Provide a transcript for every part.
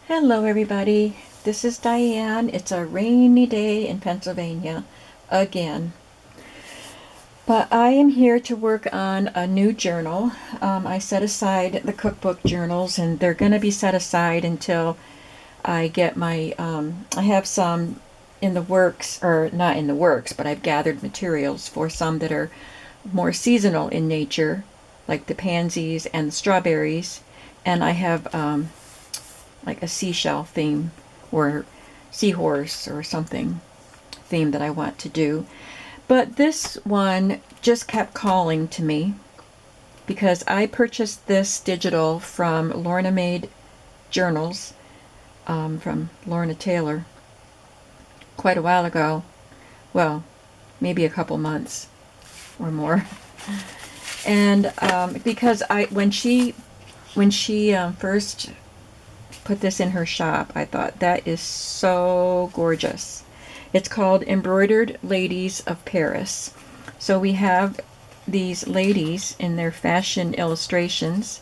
Hello everybody, this is Diane. It's a rainy day in Pennsylvania again. But I am here to work on a new journal. I set aside the cookbook journals and they're going to be set aside until I get my, I have some in the works, or not in the works, but I've gathered materials for some that are more seasonal in nature, like the pansies and the strawberries. And I have like a seashell theme or seahorse or something theme that I want to do. But this one just kept calling to me because I purchased this digital from TaylorMadeJournals, from Lorna Taylor, quite a while ago. Well, maybe a couple months or more. And because when she first put this in her shop, I thought that is so gorgeous. It's called Embroidered Ladies of Paris. So we have these ladies in their fashion illustrations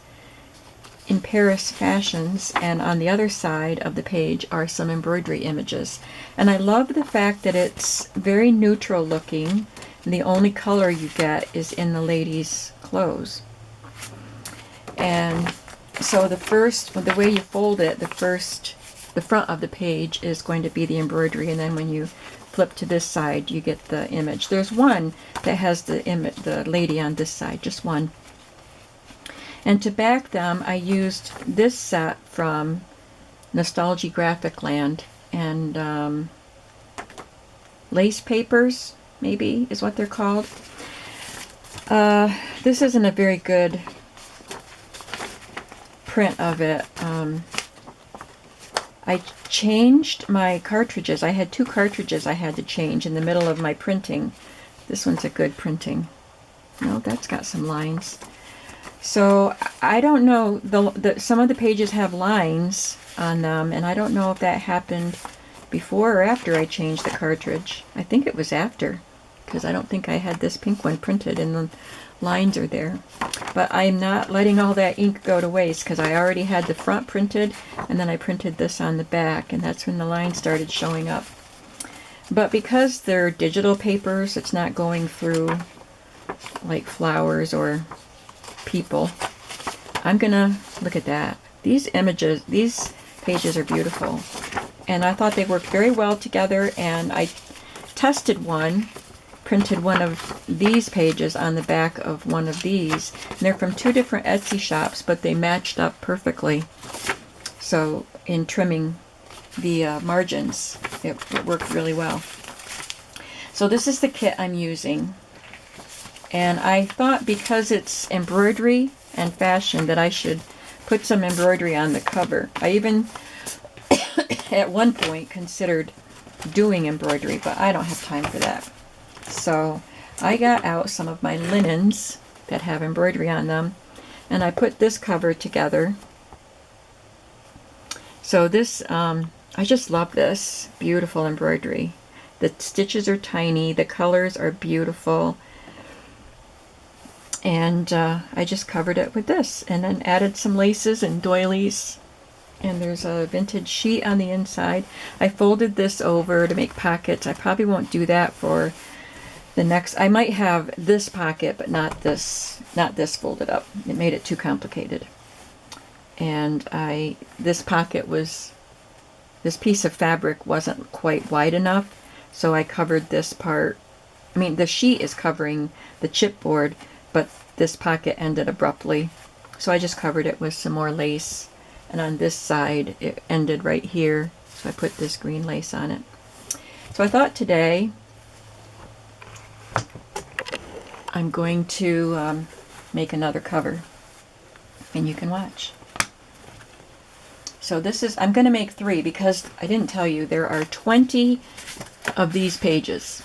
in Paris fashions, and on the other side of the page are some embroidery images. And I love the fact that it's very neutral looking, and the only color you get is in the ladies' clothes. And so the way you fold it, the front of the page is going to be the embroidery, and then when you flip to this side, you get the image. There's one that has the lady on this side, just one. And to back them, I used this set from NostalgieGrafikland, and lace papers, maybe, is what they're called. This isn't a very good print of it. I changed my cartridges. I had two cartridges I had to change in the middle of my printing. This one's a good printing. No, that's got some lines. So I don't know, some of the pages have lines on them, and I don't know if that happened before or after I changed the cartridge. I think it was after, because I don't think I had this pink one printed and the lines are there. But I'm not letting all that ink go to waste, because I already had the front printed, and then I printed this on the back, and that's when the lines started showing up. But because they're digital papers, it's not going through like flowers or people. I'm gonna look at that. These images, these pages are beautiful, and I thought they worked very well together. And I tested one, printed one of these pages on the back of one of these, and they're from two different Etsy shops, but they matched up perfectly. So in trimming the margins, it worked really well. So this is the kit I'm using. And I thought because it's embroidery and fashion that I should put some embroidery on the cover. I even at one point considered doing embroidery, but I don't have time for that. So I got out some of my linens that have embroidery on them, and I put this cover together. So this, I just love this beautiful embroidery. The stitches are tiny, the colors are beautiful. And I just covered it with this, and then added some laces and doilies. And there's a vintage sheet on the inside. I folded this over to make pockets. I probably won't do that for the next. I might have this pocket, but not this folded up. It made it too complicated. And this piece of fabric wasn't quite wide enough, so I covered this part. I mean, the sheet is covering the chipboard, but this pocket ended abruptly, so I just covered it with some more lace, and on this side it ended right here, so I put this green lace on it. So I thought today I'm going to make another cover, and you can watch. So this is, I'm going to make 3 because I didn't tell you there are 20 of these pages.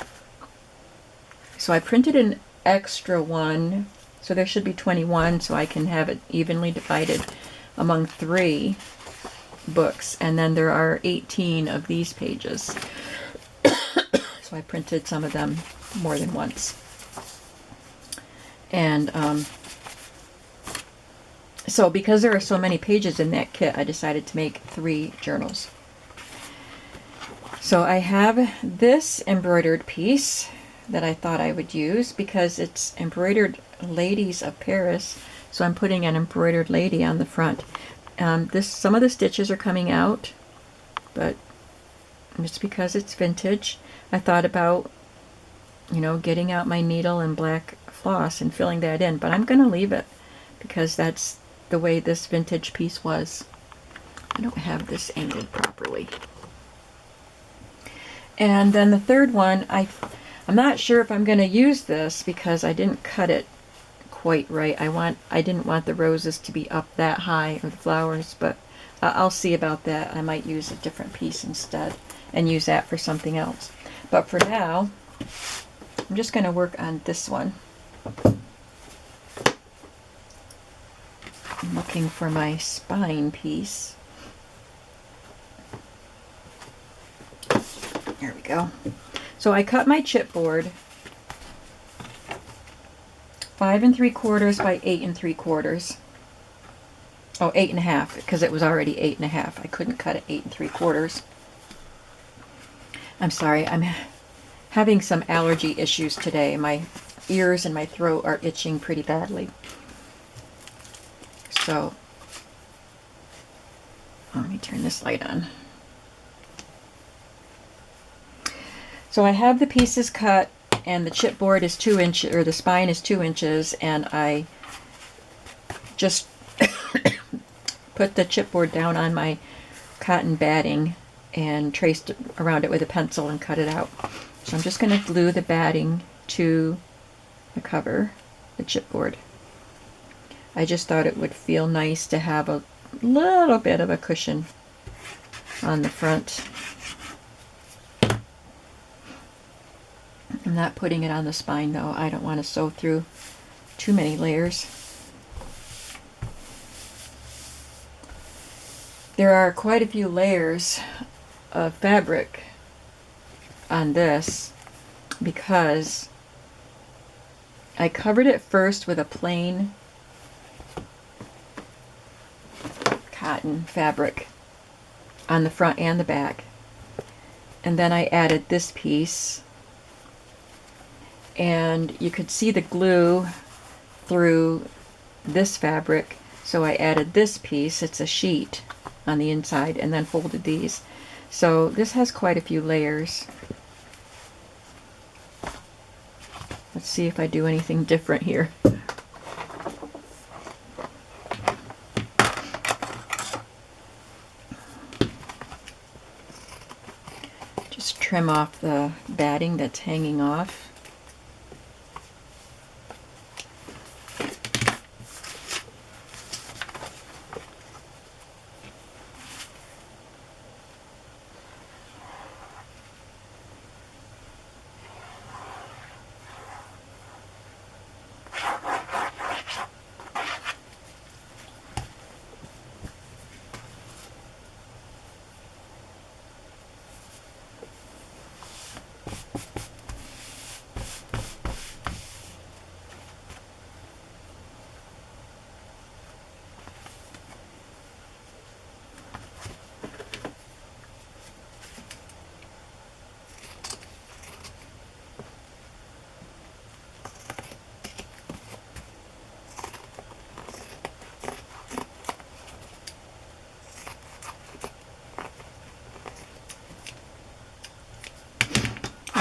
So I printed an extra one, so there should be 21, so I can have it evenly divided among 3 books. And then there are 18 of these pages. So I printed some of them more than once. And So because there are so many pages in that kit, I decided to make 3 journals. So I have this embroidered piece that I thought I would use because it's Embroidered Ladies of Paris. So I'm putting an embroidered lady on the front. Some of the stitches are coming out, but just because it's vintage, I thought about, getting out my needle and black floss and filling that in. But I'm going to leave it because that's the way this vintage piece was. I don't have this angled properly. And then the third one, I'm not sure if I'm going to use this because I didn't cut it quite right. I didn't want the roses to be up that high, or the flowers, but I'll see about that. I might use a different piece instead and use that for something else. But for now, I'm just going to work on this one. I'm looking for my spine piece. There we go. So I cut my chipboard 5 3/4 by 8 3/4. Oh, 8 1/2, because it was already 8 1/2. I couldn't cut it 8 3/4. I'm sorry, I'm having some allergy issues today. My ears and my throat are itching pretty badly. So, let me turn this light on. So I have the pieces cut, and the chipboard is 2 inches, or the spine is 2 inches, and I just put the chipboard down on my cotton batting and traced around it with a pencil and cut it out. So I'm just going to glue the batting to the cover, the chipboard. I just thought it would feel nice to have a little bit of a cushion on the front. I'm not putting it on the spine though. I don't want to sew through too many layers. There are quite a few layers of fabric on this because I covered it first with a plain cotton fabric on the front and the back, and then I added this piece, and you could see the glue through this fabric, so I added this piece. It's a sheet on the inside, and then folded these. So this has quite a few layers. Let's see if I do anything different here. Just trim off the batting that's hanging off.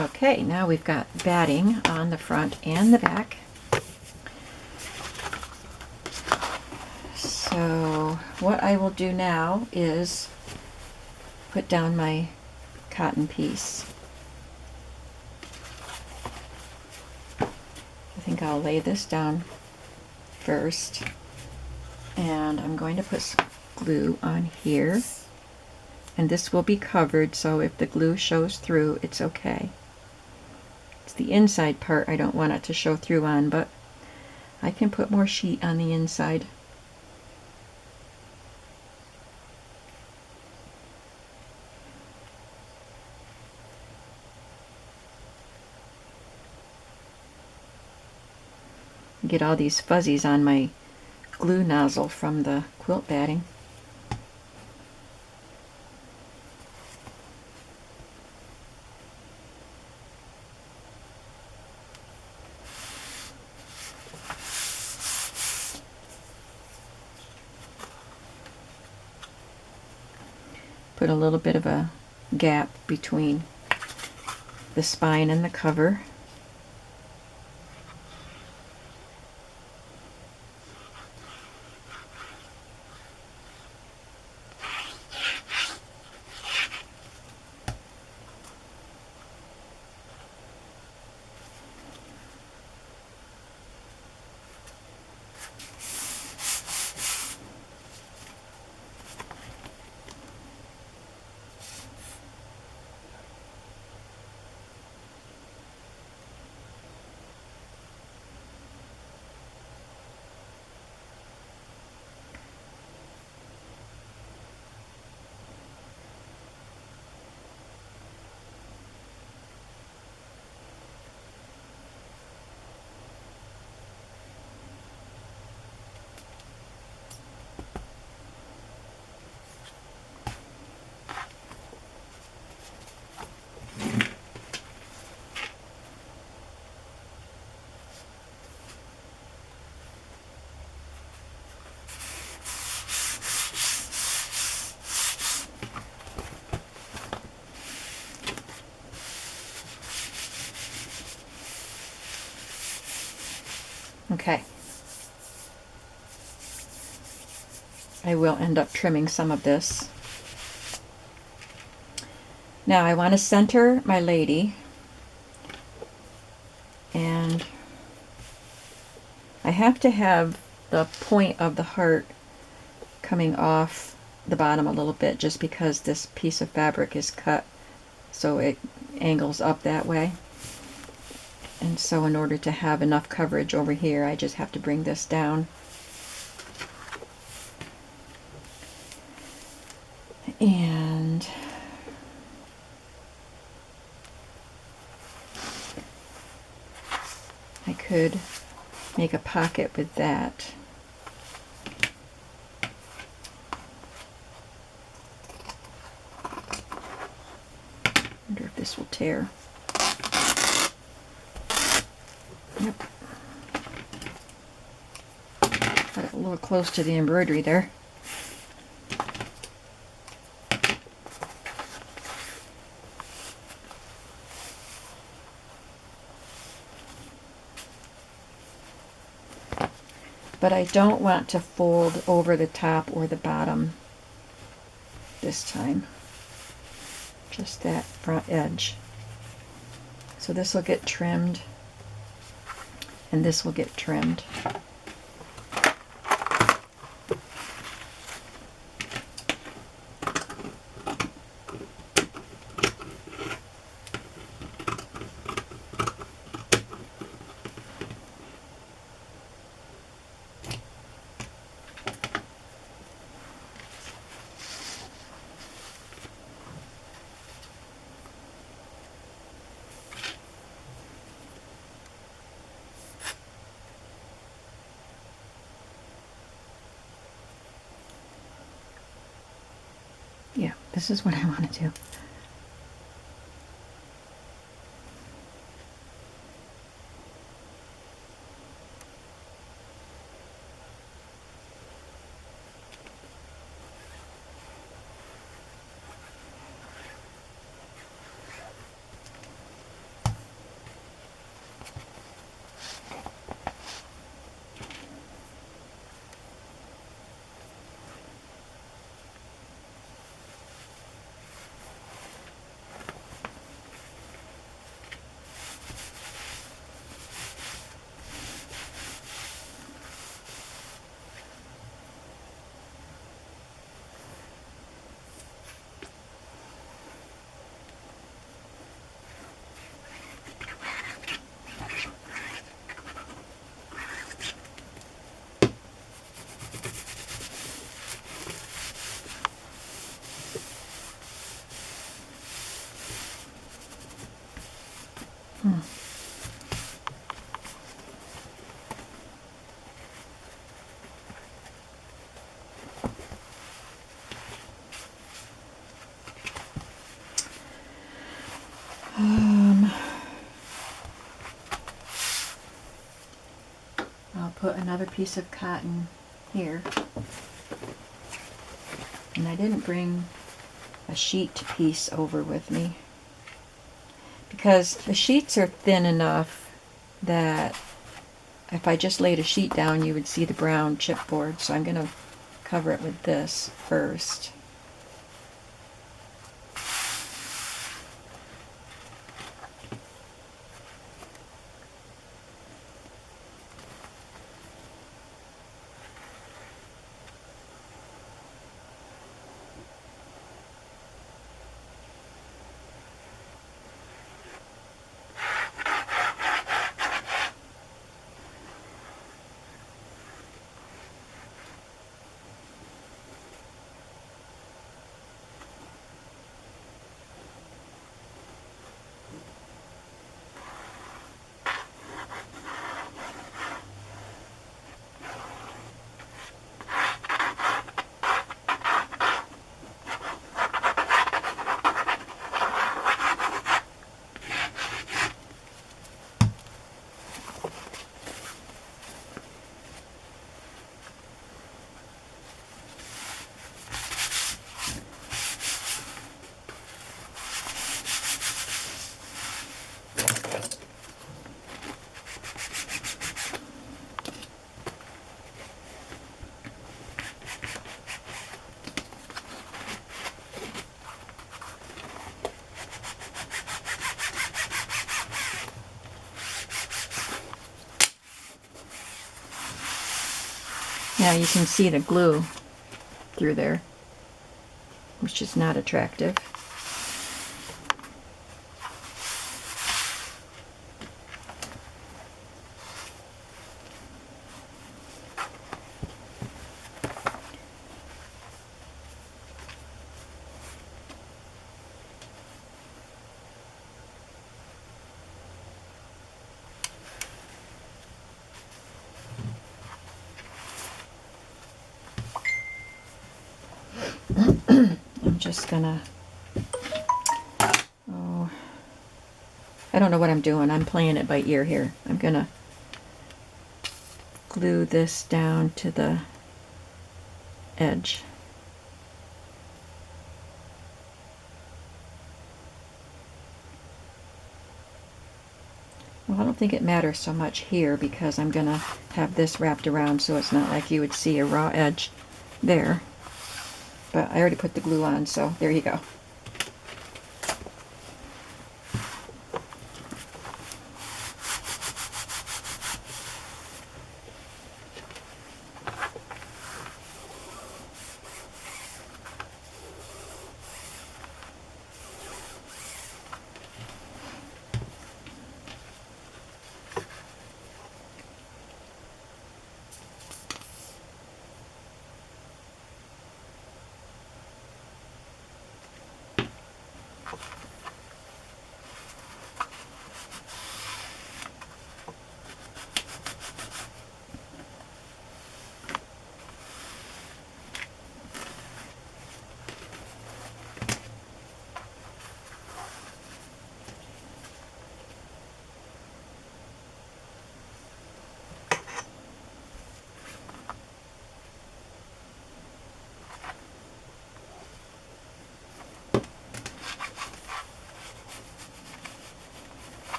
Okay, now we've got batting on the front and the back. So what I will do now is put down my cotton piece. I think I'll lay this down first, and I'm going to put some glue on here, and this will be covered, so if the glue shows through, it's okay. It's the inside part I don't want it to show through on, but I can put more sheet on the inside. Get all these fuzzies on my glue nozzle from the quilt batting. Put a little bit of a gap between the spine and the cover. Okay. I will end up trimming some of this. Now I want to center my lady, and I have to have the point of the heart coming off the bottom a little bit, just because this piece of fabric is cut so it angles up that way. And so in order to have enough coverage over here, I just have to bring this down. And I could make a pocket with that. Wonder if this will tear. Yep. Got it a little close to the embroidery there. But I don't want to fold over the top or the bottom this time. Just that front edge. So this will get trimmed, and this will get trimmed. Yeah, this is what I want to do. piece of cotton here. And I didn't bring a sheet piece over with me because the sheets are thin enough that if I just laid a sheet down, you would see the brown chipboard. So I'm going to cover it with this first. Now you can see the glue through there, which is not attractive. I'm just gonna, oh, I don't know what I'm doing. I'm playing it by ear here. I'm gonna glue this down to the edge. Well, I don't think it matters so much here because I'm gonna have this wrapped around so it's not like you would see a raw edge there. But I already put the glue on, so there you go.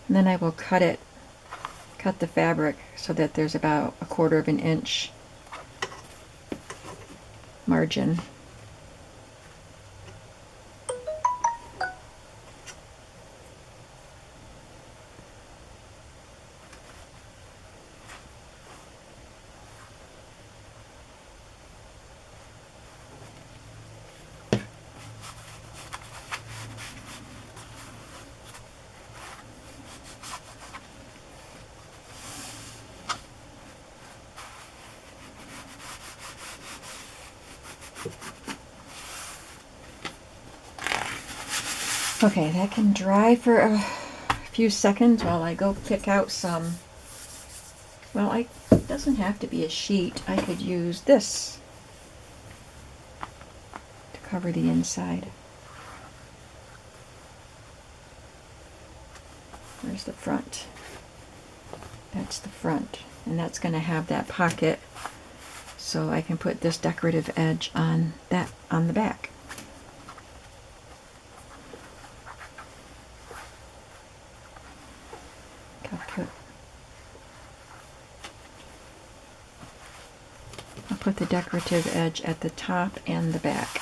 And then I will cut the fabric so that there's about 1/4 of an inch margin. Okay, that can dry for a few seconds while I go pick out some. Well, it doesn't have to be a sheet. I could use this to cover the inside. Where's the front? That's the front, and that's going to have that pocket, so I can put this decorative edge on that on the back. I'll put the decorative edge at the top and the back.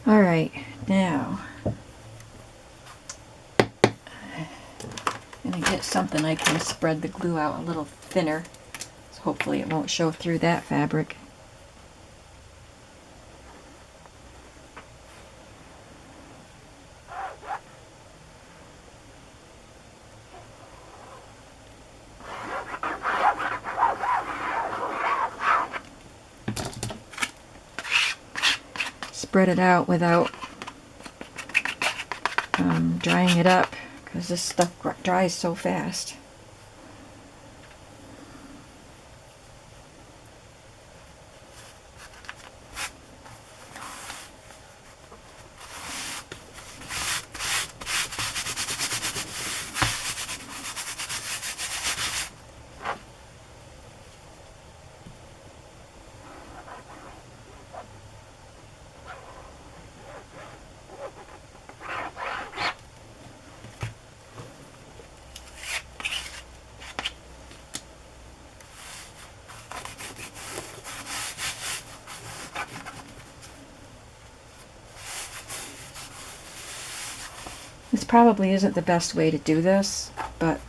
All right, now I'm going to get something I can spread the glue out a little thinner, so hopefully it won't show through that fabric. Spread it out without drying it up, because this stuff dries so fast. This probably isn't the best way to do this, but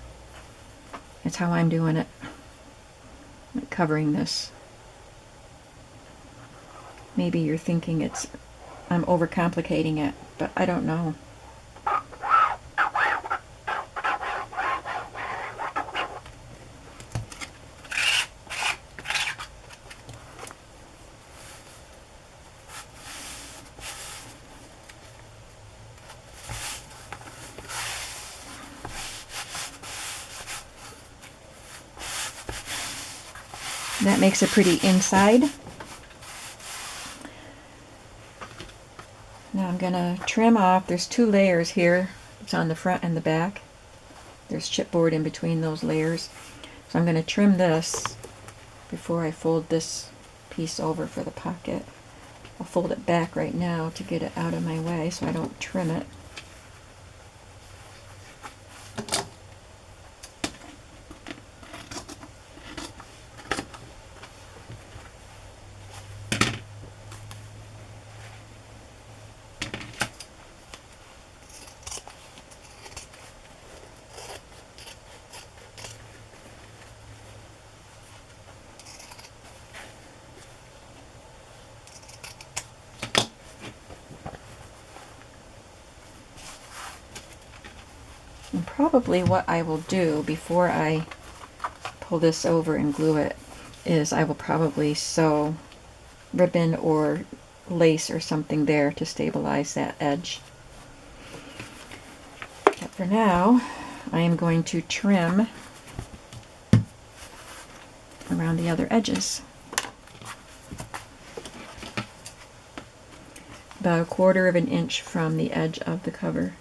it's how I'm doing it. I'm covering this. Maybe you're thinking I'm overcomplicating it, but I don't know. That makes a pretty inside. Now I'm going to trim off. There's two layers here. It's on the front and the back. There's chipboard in between those layers. So I'm going to trim this before I fold this piece over for the pocket. I'll fold it back right now to get it out of my way so I don't trim it. And probably what I will do before I pull this over and glue it is I will probably sew ribbon or lace or something there to stabilize that edge. But for now, I am going to trim around the other edges. About 1/4 of an inch from the edge of the cover.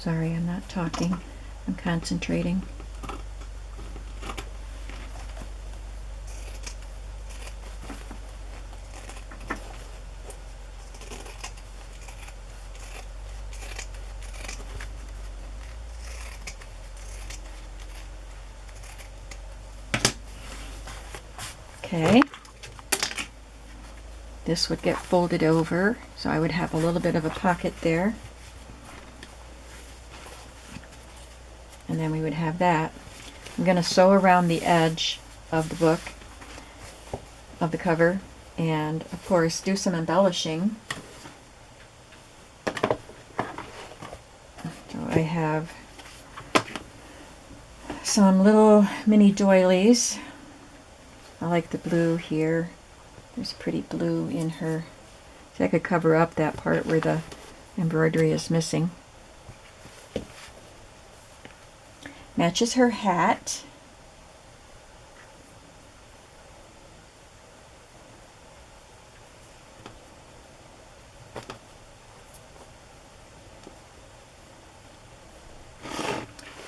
Sorry, I'm not talking. I'm concentrating. Okay. This would get folded over, so I would have a little bit of a pocket there. And then we would have that. I'm going to sew around the edge of the book, of the cover, and of course do some embellishing. So I have some little mini doilies. I like the blue here. There's pretty blue in her. So I could cover up that part where the embroidery is missing. Matches her hat. I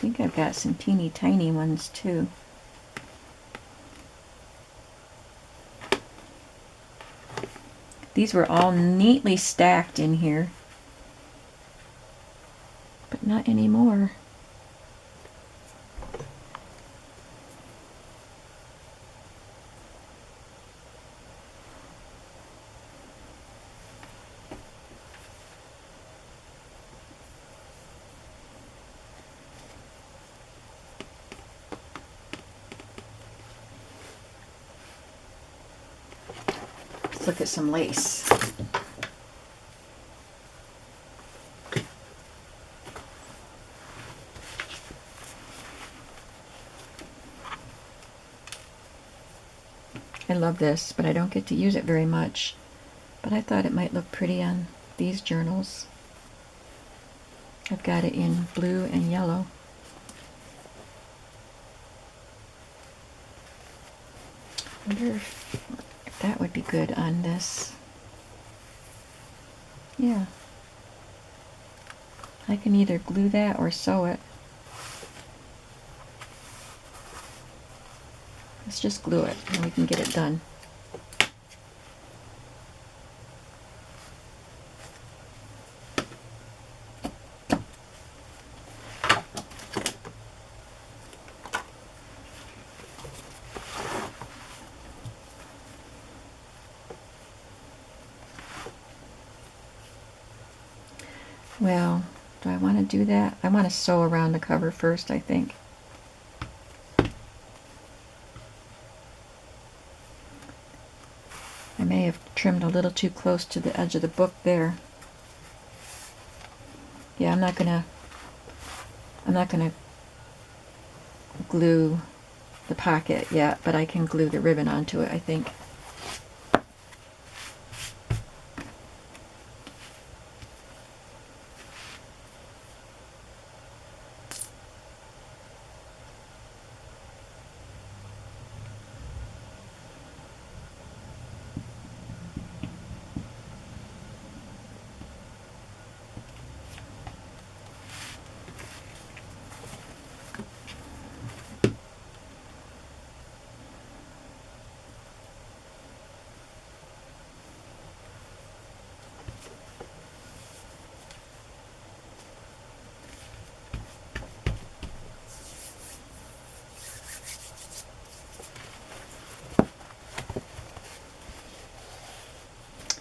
think I've got some teeny tiny ones too. These were all neatly stacked in here, but not anymore. Let's look at some lace. I love this, but I don't get to use it very much. But I thought it might look pretty on these journals. I've got it in blue and yellow. I wonder if that would be good on this. Yeah. I can either glue that or sew it. Let's just glue it and we can get it done. Well, do I want to do that? I want to sew around the cover first, I think. I may have trimmed a little too close to the edge of the book there. Yeah, I'm not gonna glue the pocket yet, but I can glue the ribbon onto it, I think.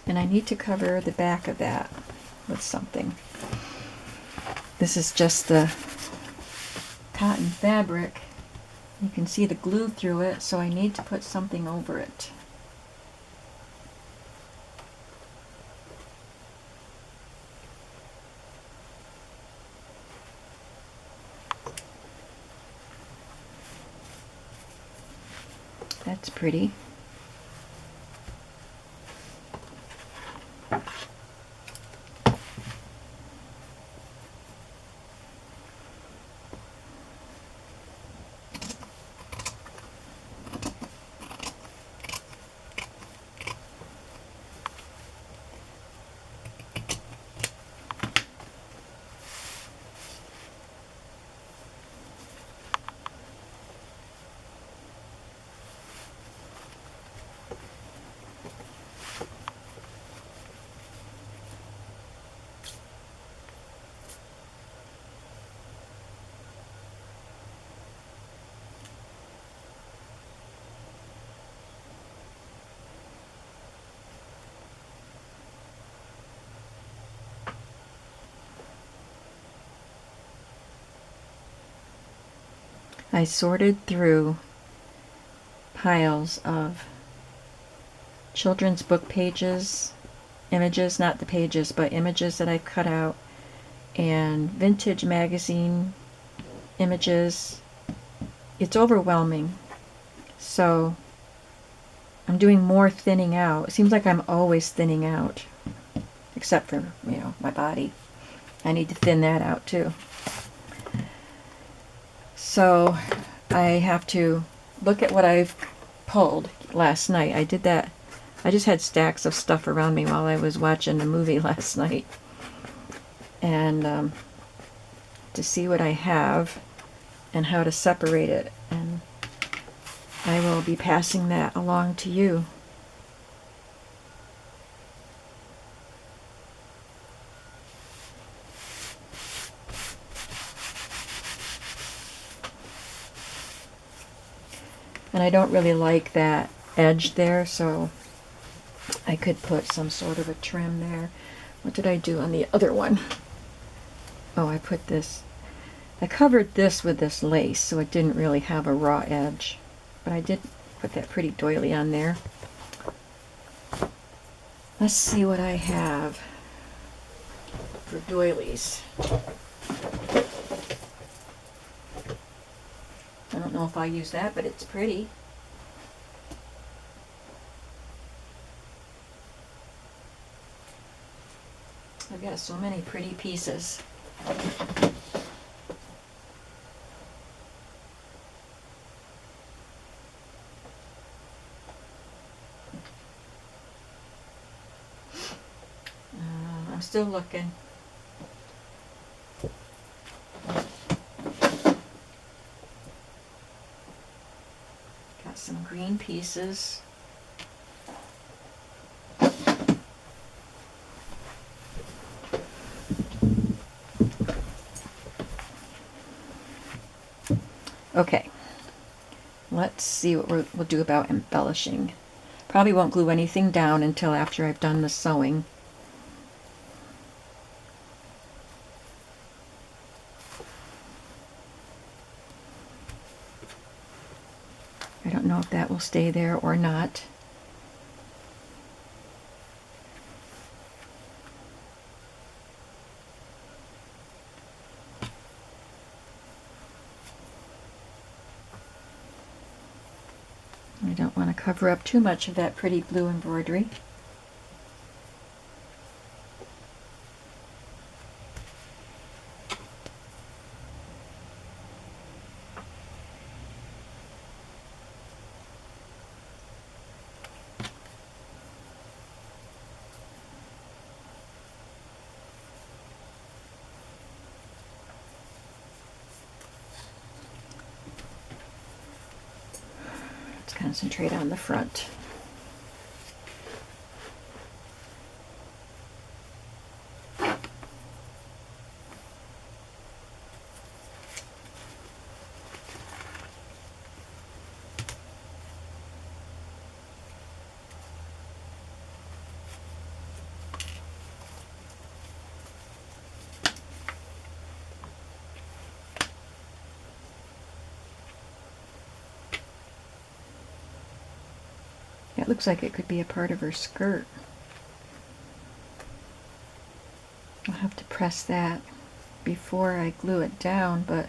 And I need to cover the back of that with something. This is just the cotton fabric. You can see the glue through it, so I need to put something over it. That's pretty. I sorted through piles of children's book pages, images, not the pages, but images that I've cut out, and vintage magazine images. It's overwhelming. So I'm doing more thinning out. It seems like I'm always thinning out, except for, my body. I need to thin that out too. So I have to look at what I've pulled last night. I did that. I just had stacks of stuff around me while I was watching the movie last night. And to see what I have and how to separate it. And I will be passing that along to you. And I don't really like that edge there, so I could put some sort of a trim there. What did I do on the other one? Oh, I put this, I covered this with this lace, so it didn't really have a raw edge. But I did put that pretty doily on there. Let's see what I have for doilies. I don't know if I'll use that, but it's pretty. I've got so many pretty pieces. I'm still looking. Got some green pieces. Okay, let's see what we'll do about embellishing. Probably won't glue anything down until after I've done the sewing. I don't know if that will stay there or not. I don't want to cover up too much of that pretty blue embroidery. Concentrate on the front. It looks like it could be a part of her skirt. I'll have to press that before I glue it down, but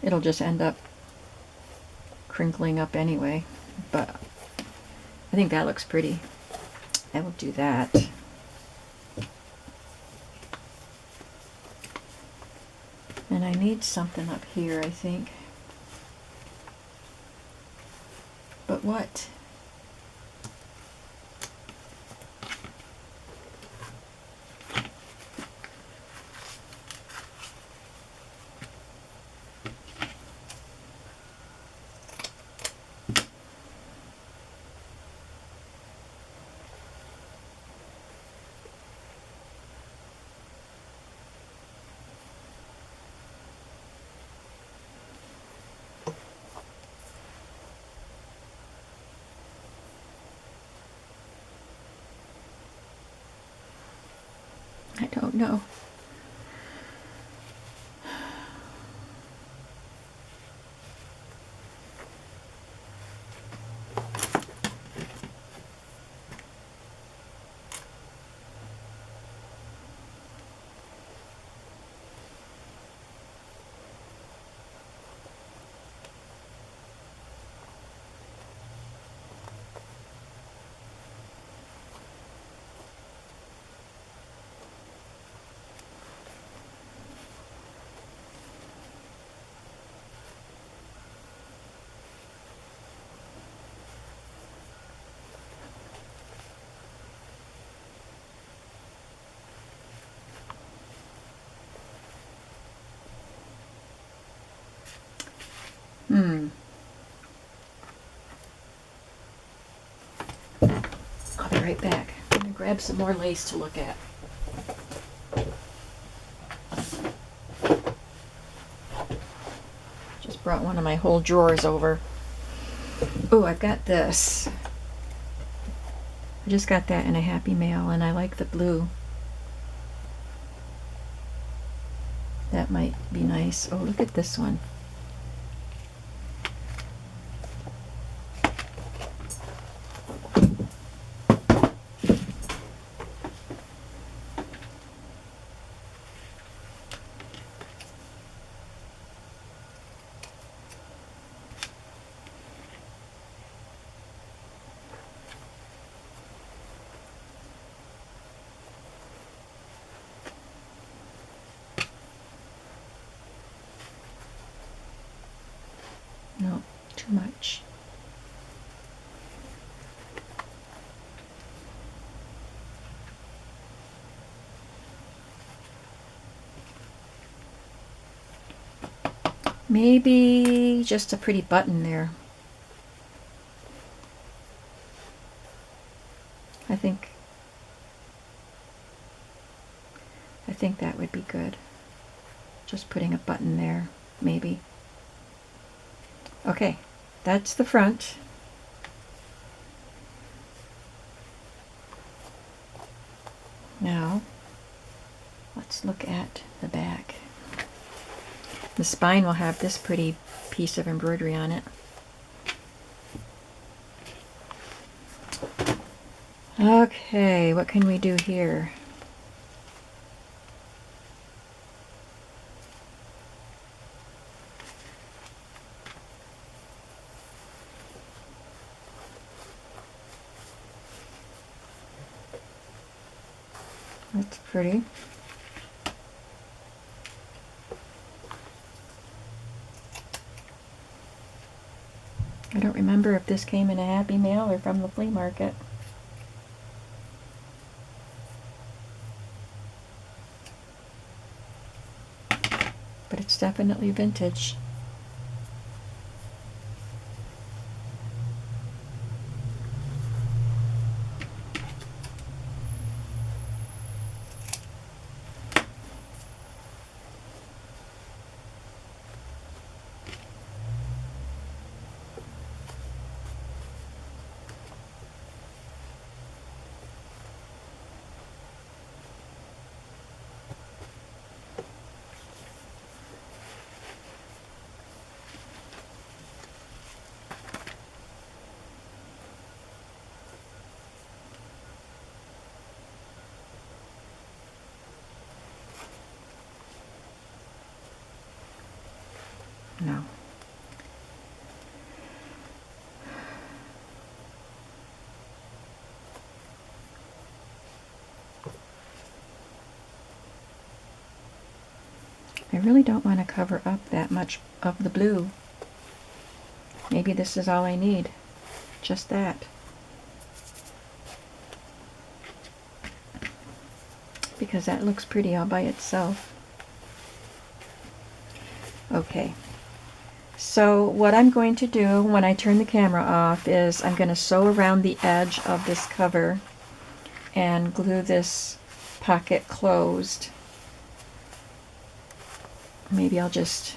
it'll just end up crinkling up anyway. But I think that looks pretty. I will do that. And I need something up here, I think. But what? I don't know. I'll be right back. I'm going to grab some more lace to look at. Just brought one of my whole drawers over. Oh, I've got this. I just got that in a Happy Mail, and I like the blue. That might be nice. Oh, look at this one. No, too much. Maybe just a pretty button there. I think that would be good. Just putting a button there, maybe. Okay, that's the front. Now, let's look at the back. The spine will have this pretty piece of embroidery on it. Okay, what can we do here? That's pretty. I don't remember if this came in a Happy Mail or from the flea market. But it's definitely vintage. No. I really don't want to cover up that much of the blue. Maybe this is all I need. Just that. Because that looks pretty all by itself. Okay. So what I'm going to do when I turn the camera off is I'm going to sew around the edge of this cover and glue this pocket closed. Maybe I'll just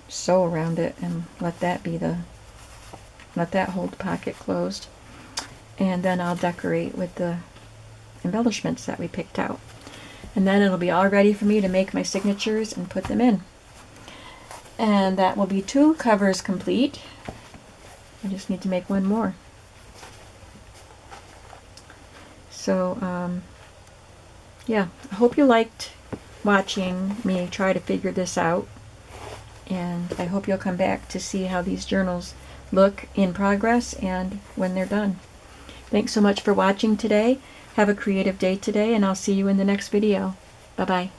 sew around it and let that hold the pocket closed. And then I'll decorate with the embellishments that we picked out. And then it'll be all ready for me to make my signatures and put them in. And that will be 2 covers complete. I just need to make one more. So, yeah, I hope you liked watching me try to figure this out. And I hope you'll come back to see how these journals look in progress and when they're done. Thanks so much for watching today. Have a creative day today, and I'll see you in the next video. Bye-bye.